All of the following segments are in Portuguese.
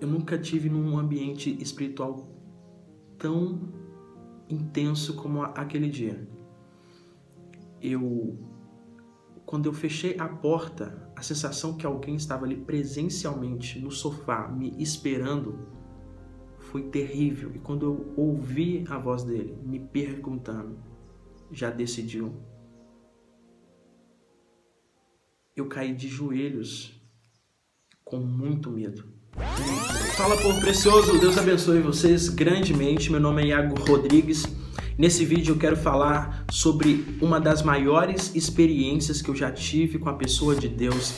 Eu nunca tive num ambiente espiritual tão intenso como aquele dia. Quando eu fechei a porta, a sensação que alguém estava ali presencialmente no sofá me esperando foi terrível. E quando eu ouvi a voz dele me perguntando, já decidiu? Eu caí de joelhos com muito medo. Fala, povo precioso, Deus abençoe vocês grandemente. Meu nome é Iago Rodrigues. Nesse vídeo eu quero falar sobre uma das maiores experiências que eu já tive com a pessoa de Deus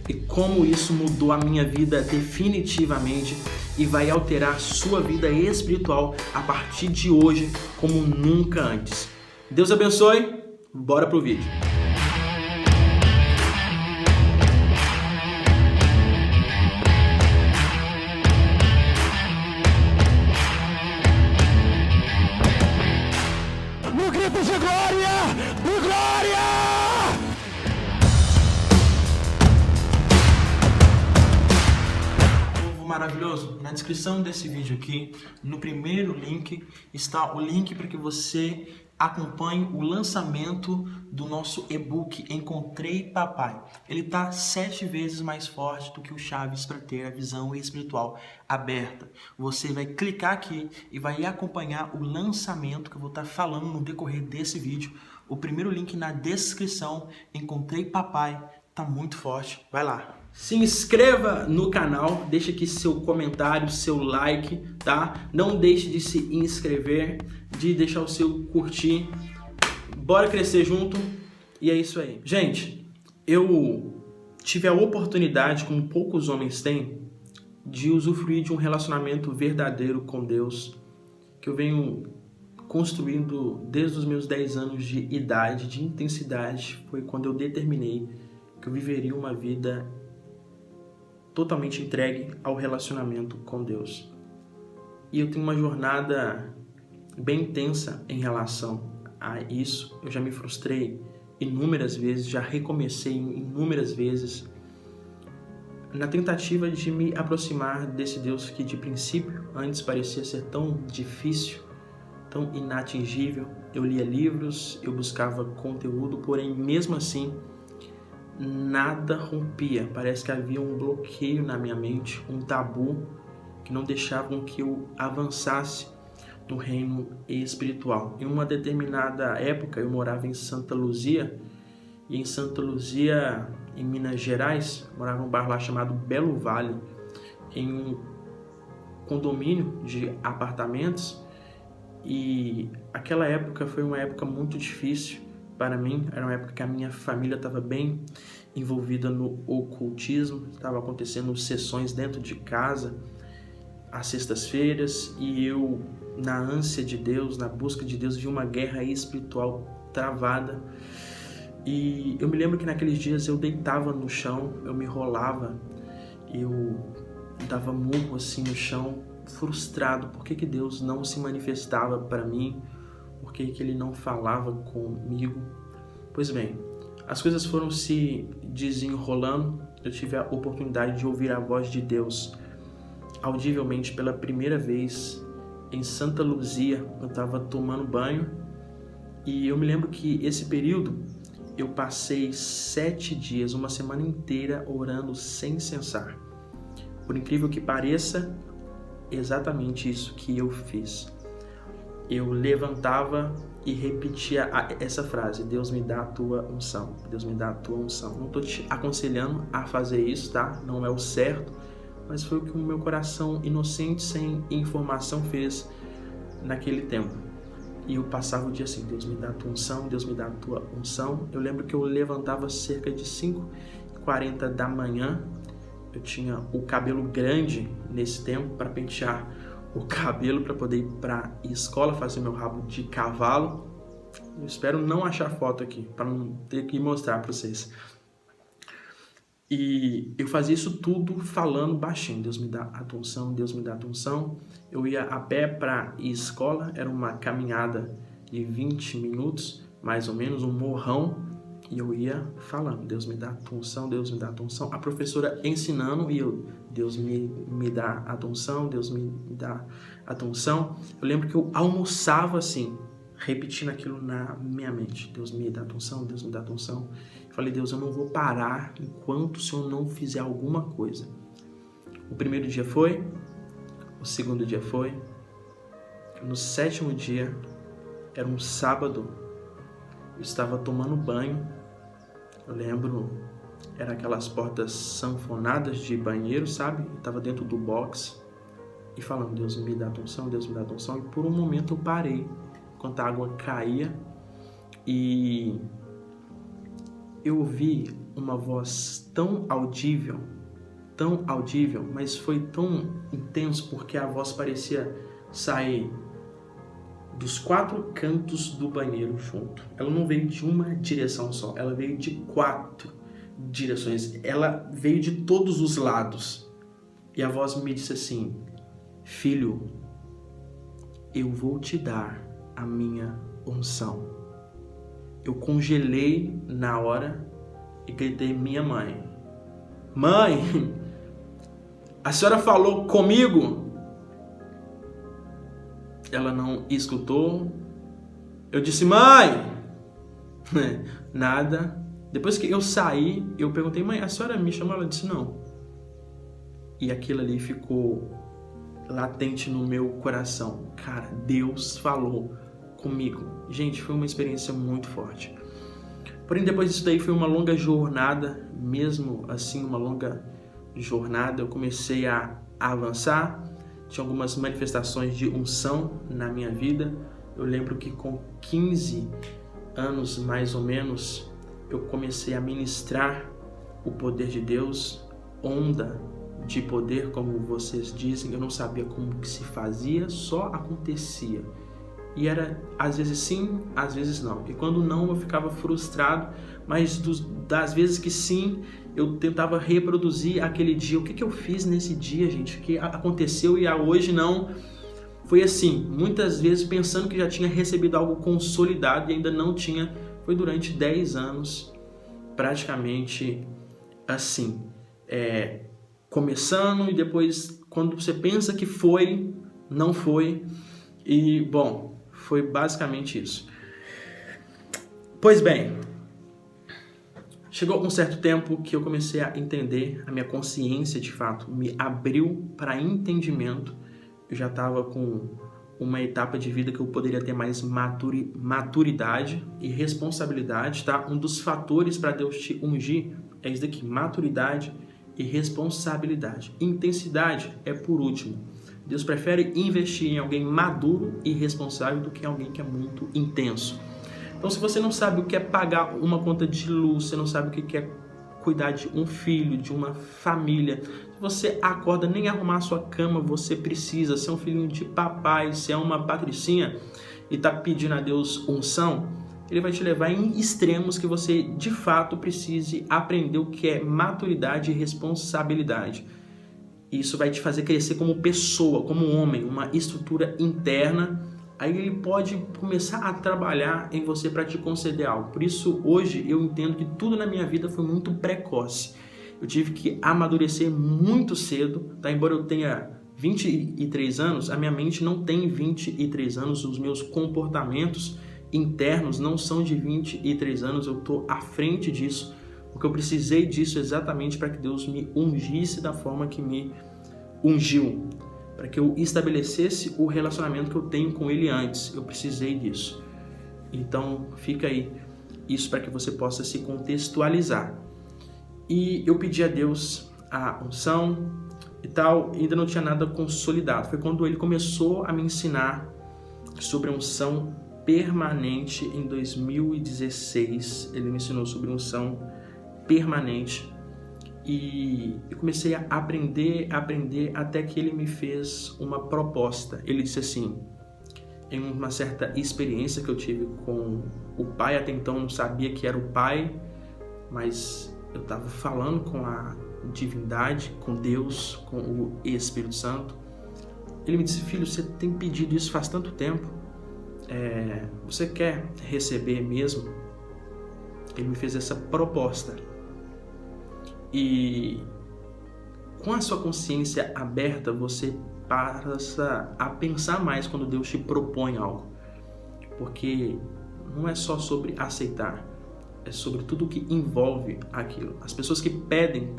e como isso mudou a minha vida definitivamente e vai alterar sua vida espiritual a partir de hoje como nunca antes. Deus abençoe, bora pro vídeo. No grito de glória! De glória! Povo maravilhoso, na descrição desse vídeo aqui, no primeiro link, está o link para que você acompanhe o lançamento do nosso e-book Encontrei Papai. Ele está 7 vezes mais forte do que o Chaves para ter a visão espiritual aberta. Você vai clicar aqui e vai acompanhar o lançamento que eu vou estar falando no decorrer desse vídeo. O primeiro link na descrição, Encontrei Papai, tá muito forte. Vai lá. Se inscreva no canal, deixa aqui seu comentário, seu like, tá? Não deixe de se inscrever, de deixar o seu curtir. Bora crescer junto e é isso aí. Gente, eu tive a oportunidade, como poucos homens têm, de usufruir de um relacionamento verdadeiro com Deus, que eu venho construindo desde os meus 10 anos de idade, de intensidade. Foi quando eu determinei que eu viveria uma vida totalmente entregue ao relacionamento com Deus. E eu tenho uma jornada bem intensa em relação a isso. Eu já me frustrei inúmeras vezes, já recomecei inúmeras vezes na tentativa de me aproximar desse Deus que de princípio antes parecia ser tão difícil, tão inatingível. Eu lia livros, eu buscava conteúdo, porém mesmo assim nada rompia. Parece que havia um bloqueio na minha mente, um tabu que não deixava com que eu avançasse no reino espiritual. Em uma determinada época eu morava em Santa Luzia, e em Santa Luzia, em Minas Gerais, morava num bairro lá chamado Belo Vale, em um condomínio de apartamentos, e aquela época foi uma época muito difícil para mim. Era uma época que a minha família estava bem envolvida no ocultismo, estava acontecendo sessões dentro de casa às sextas-feiras, e eu, na ânsia de Deus, na busca de Deus, vi uma guerra espiritual travada. E eu me lembro que naqueles dias eu deitava no chão, eu me rolava, eu dava murro assim no chão, frustrado. Por que Deus não se manifestava para mim? Por que Ele não falava comigo? Pois bem, as coisas foram se desenrolando. Eu tive a oportunidade de ouvir a voz de Deus audivelmente pela primeira vez em Santa Luzia. Eu estava tomando banho e eu me lembro que esse período eu passei 7 dias, uma semana inteira orando sem cessar. Por incrível que pareça, exatamente isso que eu fiz. Eu levantava e repetia essa frase: Deus me dá a tua unção, Deus me dá a tua unção. Não estou te aconselhando a fazer isso, tá? Não é o certo, mas foi o que o meu coração inocente, sem informação, fez naquele tempo. E eu passava o dia assim: Deus me dá a tua unção, Deus me dá a tua unção. Eu lembro que eu levantava cerca de 5h40 da manhã. Eu tinha o cabelo grande nesse tempo para pentear o cabelo para poder ir para a escola, fazer meu rabo de cavalo. Eu espero não achar foto aqui para não ter que mostrar para vocês. E eu fazia isso tudo falando baixinho: Deus me dá a tua unção, Deus me dá a tua unção. Eu ia a pé para a escola, era uma caminhada de 20 minutos, mais ou menos, um morrão. E eu ia falando, Deus me dá a unção, Deus me dá a unção. A professora ensinando e eu, Deus me dá a unção, Deus me dá a unção. Eu lembro que eu almoçava assim, repetindo aquilo na minha mente. Deus me dá a unção, Deus me dá a unção. Eu falei, Deus, eu não vou parar enquanto o Senhor não fizer alguma coisa. O primeiro dia foi, o segundo dia foi, no 7º dia, era um sábado, eu estava tomando banho, eu lembro, era aquelas portas sanfonadas de banheiro, sabe? Eu estava dentro do box e falando, Deus me dá a unção, Deus me dá a unção. E por um momento eu parei, enquanto a água caía, e eu ouvi uma voz tão audível, mas foi tão intenso porque a voz parecia sair dos 4 cantos do banheiro junto. Ela não veio de uma direção só, ela veio de 4 direções. Ela veio de todos os lados. E a voz me disse assim, filho, eu vou te dar a minha unção. Eu congelei na hora e gritei, minha mãe, mãe, a senhora falou comigo? Ela não escutou. Eu disse, mãe! Nada. Depois que eu saí, eu perguntei, mãe, a senhora me chamou? Ela disse, não. E aquilo ali ficou latente no meu coração. Cara, Deus falou comigo. Gente, foi uma experiência muito forte. Porém, depois disso daí foi uma longa jornada, mesmo assim, uma longa jornada. Eu comecei a avançar. Tinha algumas manifestações de unção na minha vida. Eu lembro que com 15 anos, mais ou menos, eu comecei a ministrar o poder de Deus, onda de poder, como vocês dizem. Eu não sabia como que se fazia, só acontecia. E era às vezes sim, às vezes não. E quando não, eu ficava frustrado, mas das vezes que sim, eu tentava reproduzir aquele dia. O que eu fiz nesse dia, gente? O que aconteceu e hoje não? Foi assim, muitas vezes pensando que já tinha recebido algo consolidado e ainda não tinha. Foi durante 10 anos, praticamente assim. Começando e depois, quando você pensa que foi, não foi. E, bom, foi basicamente isso. Pois bem, chegou um certo tempo que eu comecei a entender, a minha consciência de fato me abriu para entendimento. Eu já estava com uma etapa de vida que eu poderia ter mais maturidade e responsabilidade, tá? Um dos fatores para Deus te ungir é isso daqui, maturidade e responsabilidade. Intensidade é por último. Deus prefere investir em alguém maduro e responsável do que em alguém que é muito intenso. Então, se você não sabe o que é pagar uma conta de luz, você não sabe o que é cuidar de um filho, de uma família, se você acorda, nem arrumar a sua cama você precisa, se é um filhinho de papai, se é uma patricinha e está pedindo a Deus unção, ele vai te levar em extremos que você, de fato, precise aprender o que é maturidade e responsabilidade. Isso vai te fazer crescer como pessoa, como homem, uma estrutura interna. Aí ele pode começar a trabalhar em você para te conceder algo. Por isso, hoje, eu entendo que tudo na minha vida foi muito precoce. Eu tive que amadurecer muito cedo, tá? Embora eu tenha 23 anos, a minha mente não tem 23 anos, os meus comportamentos internos não são de 23 anos, eu estou à frente disso, porque eu precisei disso exatamente para que Deus me ungisse da forma que me ungiu, para que eu estabelecesse o relacionamento que eu tenho com Ele antes. Eu precisei disso. Então, fica aí isso para que você possa se contextualizar. E eu pedi a Deus a unção e tal, e ainda não tinha nada consolidado. Foi quando Ele começou a me ensinar sobre a unção permanente em 2016. Ele me ensinou sobre unção permanente. E eu comecei a aprender, até que ele me fez uma proposta. Ele disse assim, em uma certa experiência que eu tive com o pai, até então eu não sabia que era o pai, mas eu estava falando com a divindade, com Deus, com o Espírito Santo. Ele me disse, filho, você tem pedido isso faz tanto tempo, você quer receber mesmo? Ele me fez essa proposta. E com a sua consciência aberta, você passa a pensar mais quando Deus te propõe algo. Porque não é só sobre aceitar, é sobre tudo que envolve aquilo. As pessoas que pedem,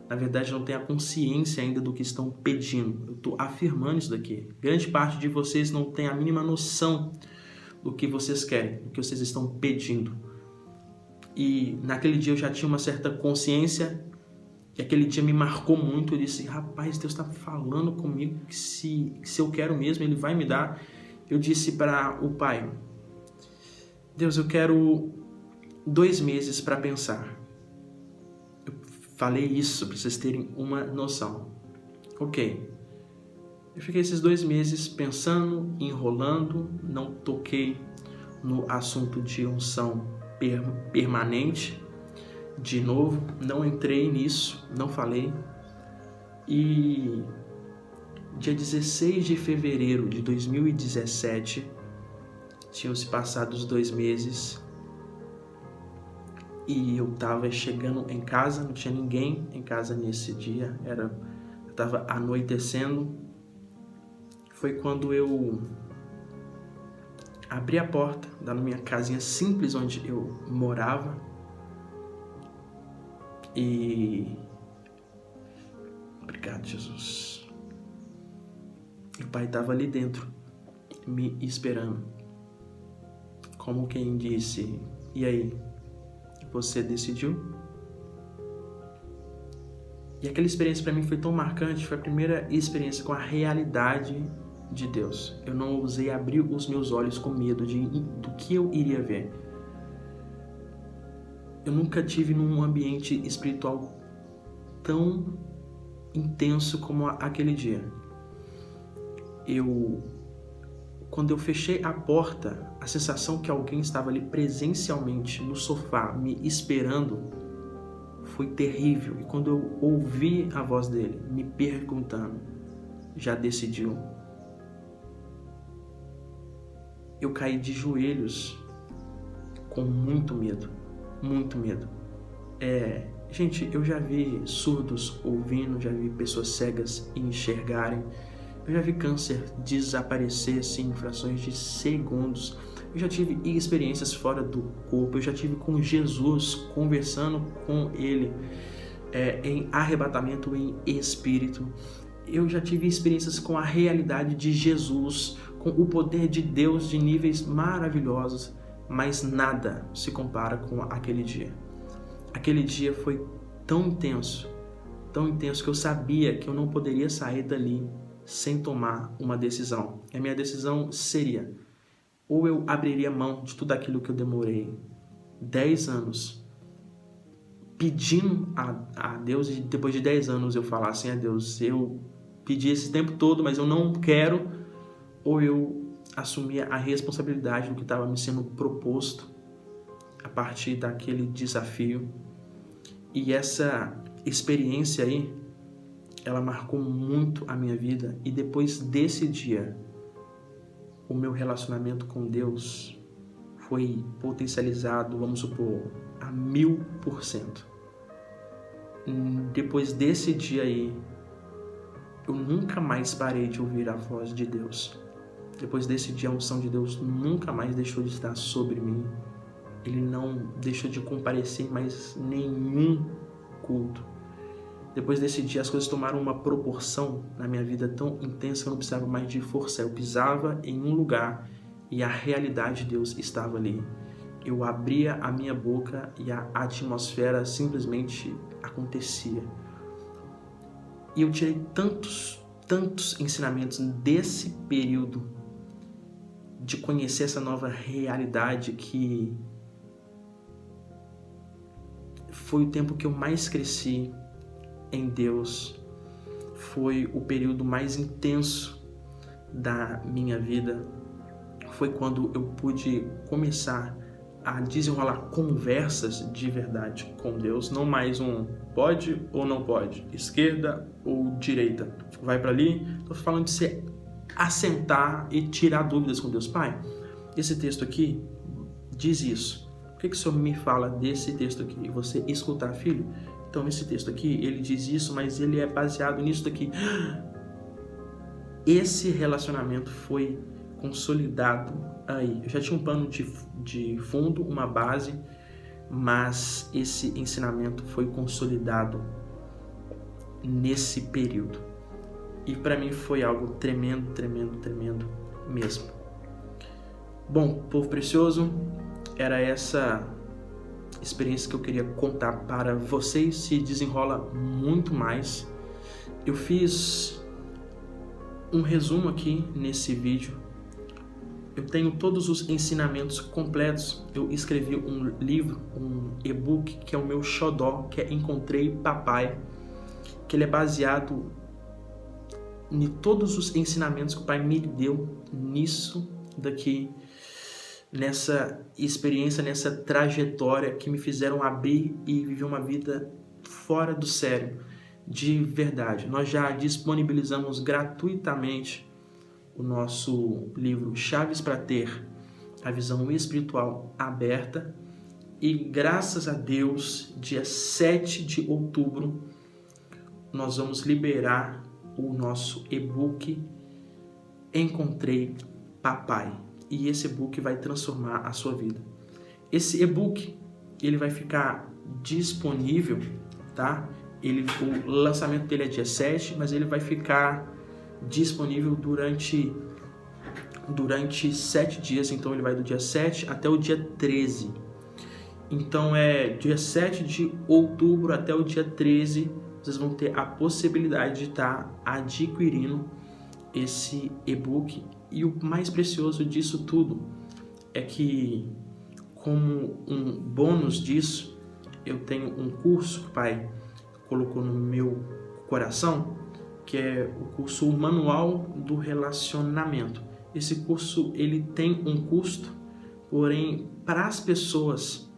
na verdade não têm a consciência ainda do que estão pedindo. Eu estou afirmando isso daqui. Grande parte de vocês não tem a mínima noção do que vocês querem, do que vocês estão pedindo. E naquele dia eu já tinha uma certa consciência, e aquele dia me marcou muito. Eu disse, rapaz, Deus está falando comigo que se eu quero mesmo, Ele vai me dar. Eu disse para o Pai, Deus, eu quero 2 meses para pensar. Eu falei isso para vocês terem uma noção. Ok. Eu fiquei esses 2 meses pensando, enrolando, não toquei no assunto de unção permanente. De novo, não entrei nisso, não falei. E dia 16 de fevereiro de 2017, tinham se passado os 2 meses e eu estava chegando em casa, não tinha ninguém em casa nesse dia, estava anoitecendo. Foi quando eu abri a porta da minha casinha simples onde eu morava e... Obrigado, Jesus. O Pai estava ali dentro, me esperando. Como quem disse, e aí, você decidiu? E aquela experiência para mim foi tão marcante, foi a primeira experiência com a realidade de Deus. Eu não ousei abrir os meus olhos com medo do que eu iria ver. Eu nunca tive num ambiente espiritual tão intenso como aquele dia. Quando eu fechei a porta, a sensação que alguém estava ali presencialmente no sofá me esperando foi terrível. E quando eu ouvi a voz dele me perguntando, já decidiu? Eu caí de joelhos com muito medo, muito medo. Gente, eu já vi surdos ouvindo, já vi pessoas cegas enxergarem. Eu já vi câncer desaparecer assim, em frações de segundos. Eu já tive experiências fora do corpo. Eu já tive com Jesus, conversando com Ele em arrebatamento, em espírito. Eu já tive experiências com a realidade de Jesus, com o poder de Deus de níveis maravilhosos. Mas nada se compara com aquele dia. Aquele dia foi tão intenso que eu sabia que eu não poderia sair dali sem tomar uma decisão. E a minha decisão seria, ou eu abriria mão de tudo aquilo que eu demorei 10 anos pedindo a Deus, e depois de 10 anos eu falar assim, a Deus, eu pedi esse tempo todo, mas eu não quero, ou eu assumia a responsabilidade do que estava me sendo proposto a partir daquele desafio. E essa experiência aí, ela marcou muito a minha vida, e depois desse dia, o meu relacionamento com Deus foi potencializado, vamos supor, a 1000%. Depois desse dia aí, eu nunca mais parei de ouvir a voz de Deus. Depois desse dia, a unção de Deus nunca mais deixou de estar sobre mim. Ele não deixou de comparecer em mais nenhum culto. Depois desse dia, as coisas tomaram uma proporção na minha vida tão intensa que eu não precisava mais de força. Eu pisava em um lugar e a realidade de Deus estava ali. Eu abria a minha boca e a atmosfera simplesmente acontecia. E eu tirei tantos ensinamentos desse período de conhecer essa nova realidade, que foi o tempo que eu mais cresci em Deus. Foi o período mais intenso da minha vida. Foi quando eu pude começar a desenrolar conversas de verdade com Deus, não mais um pode ou não pode, esquerda ou direita, vai para ali. Estou falando de se assentar e tirar dúvidas com Deus. Pai, esse texto aqui diz isso, por que o Senhor me fala desse texto aqui? E você escutar, filho, então esse texto aqui, ele diz isso, mas ele é baseado nisso daqui. Esse relacionamento foi consolidado aí. Eu já tinha um pano de fundo, uma base, mas esse ensinamento foi consolidado nesse período. E para mim foi algo tremendo, tremendo, tremendo mesmo. Bom, povo precioso, era essa experiência que eu queria contar para vocês. Se desenrola muito mais. Eu fiz um resumo aqui nesse vídeo. Eu tenho todos os ensinamentos completos. Eu escrevi um livro, um e-book, que é o meu xodó, que é Encontrei Papai, que ele é baseado em todos os ensinamentos que o Pai me deu nisso daqui, nessa experiência, nessa trajetória que me fizeram abrir e viver uma vida fora do sério, de verdade. Nós já disponibilizamos gratuitamente o nosso livro Chaves para Ter a Visão Espiritual Aberta, e graças a Deus, dia 7 de outubro, nós vamos liberar o nosso e-book Encontrei Papai. E esse e-book vai transformar a sua vida. Esse e-book, ele vai ficar disponível, tá? O lançamento dele é dia 7, mas ele vai ficar disponível durante 7 dias. Então ele vai do dia 7 até o dia 13. Então é dia 7 de outubro até o dia 13, vocês vão ter a possibilidade de estar adquirindo esse e-book. E o mais precioso disso tudo é que, como um bônus disso, eu tenho um curso que o Pai colocou no meu coração, que é o curso Manual do Relacionamento. Esse curso, ele tem um custo, porém, para as pessoas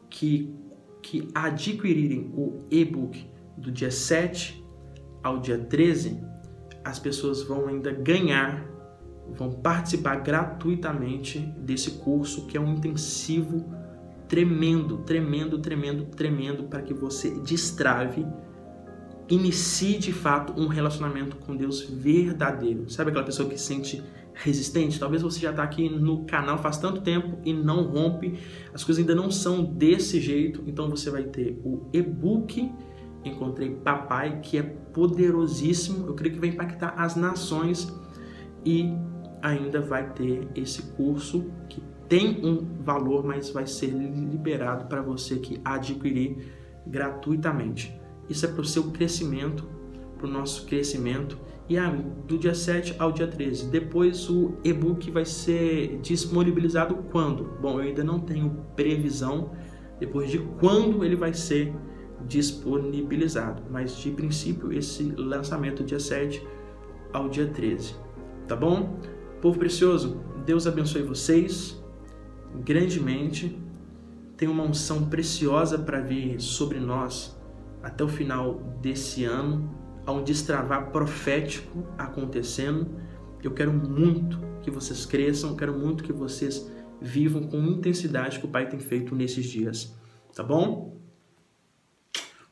que adquirirem o e-book do dia 7 ao dia 13, as pessoas vão ainda vão participar gratuitamente desse curso, que é um intensivo tremendo, tremendo, tremendo, tremendo, para que você destrave, inicie de fato um relacionamento com Deus verdadeiro. Sabe aquela pessoa que se sente resistente? Talvez você já está aqui no canal faz tanto tempo e não rompe, as coisas ainda não são desse jeito. Então você vai ter o e-book Encontrei Papai, que é poderosíssimo, eu creio que vai impactar as nações, e ainda vai ter esse curso que tem um valor, mas vai ser liberado para você que adquirir gratuitamente. Isso é para o seu crescimento, para o nosso crescimento. E do dia 7 ao dia 13. Depois o e-book vai ser disponibilizado quando? Bom, eu ainda não tenho previsão depois de quando ele vai ser disponibilizado, mas de princípio esse lançamento dia 7 ao dia 13. Tá bom? Povo precioso, Deus abençoe vocês grandemente. Tem uma unção preciosa para vir sobre nós até o final desse ano. Há um destravar profético acontecendo. Eu quero muito que vocês cresçam, quero muito que vocês vivam com intensidade que o Pai tem feito nesses dias. Tá bom?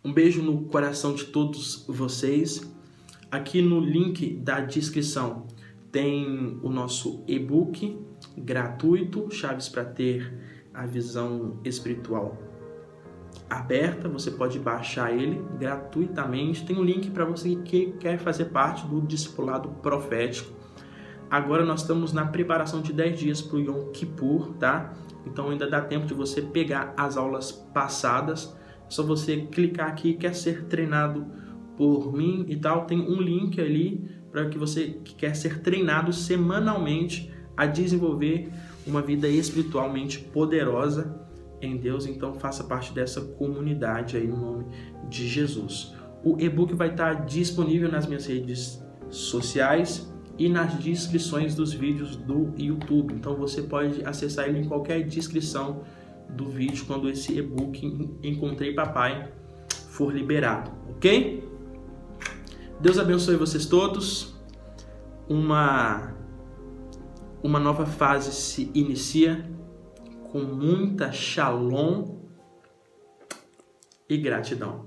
Um beijo no coração de todos vocês. Aqui no link da descrição tem o nosso e-book gratuito, Chaves para Ter a Visão Espiritual Aberta. Você pode baixar ele gratuitamente. Tem um link para você que quer fazer parte do discipulado profético. Agora nós estamos na preparação de 10 dias para o Yom Kippur, tá? Então ainda dá tempo de você pegar as aulas passadas. É só você clicar aqui, quer ser treinado por mim e tal. Tem um link ali para que você que quer ser treinado semanalmente a desenvolver uma vida espiritualmente poderosa em Deus. Então faça parte dessa comunidade aí no nome de Jesus. O e-book vai estar disponível nas minhas redes sociais e nas descrições dos vídeos do YouTube. Então você pode acessar ele em qualquer descrição do vídeo quando esse e-book Encontrei Papai for liberado, ok? Deus abençoe vocês todos. Uma nova fase se inicia com muita shalom e gratidão.